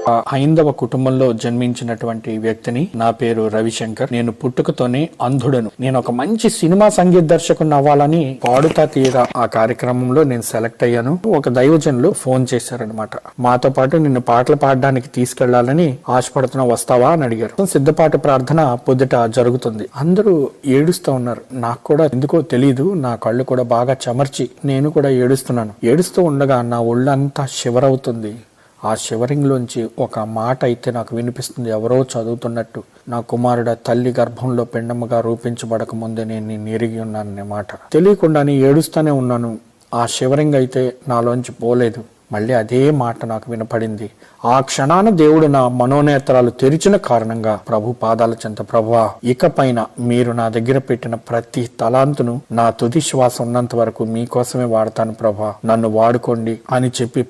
హైందవ కుటుంబంలో జన్మించినటువంటి వ్యక్తిని. నా పేరు రవిశంకర్. నేను పుట్టుకతోనే అంధుడను. నేను ఒక మంచి సినిమా సంగీత దర్శకుని అవ్వాలని పాడుతా తీరా ఆ కార్యక్రమంలో నేను సెలెక్ట్ అయ్యాను. ఒక దైవజనులు ఫోన్ చేశారనమాట. మాతో పాటు నిన్ను పాటలు పాడడానికి తీసుకెళ్లాలని ఆశపడుతున్నా, వస్తావా అని అడిగారు. సిద్ధపాటు ప్రార్థన పొద్దుట జరుగుతుంది. అందరూ ఏడుస్తూ ఉన్నారు. నాకు కూడా ఎందుకో తెలీదు, నా కళ్ళు కూడా బాగా చెమర్చి నేను కూడా ఏడుస్తున్నాను. ఏడుస్తూ ఉండగా నా ఒళ్ళంతా షివరవుతుంది. ఆ షివరింగ్ లోంచి ఒక మాట అయితే నాకు వినిపిస్తుంది, ఎవరో చదువుతున్నట్టు. నా కుమారుడ తల్లి గర్భంలో పిండముగా రూపించబడక ముందే నేను నిన్ను ఎరిగి ఉన్నాననే మాట. తెలియకుండానే ఏడుస్తూనే ఉన్నాను. ఆ షివరింగ్ అయితే నాలోంచి పోలేదు. మళ్ళీ అదే మాట నాకు వినపడింది. ఆ క్షణాన దేవుడు నా మనోనేత్రాలు తెరిచిన కారణంగా ప్రభు పాదాల చెంత, ప్రభువా, ఇకపైన మీరు నా దగ్గర పెట్టిన ప్రతి తలాంతును నా తుది శ్వాస ఉన్నంత వరకు మీకోసమే వాడతాను ప్రభా, నన్ను వాడుకోండి అని చెప్పి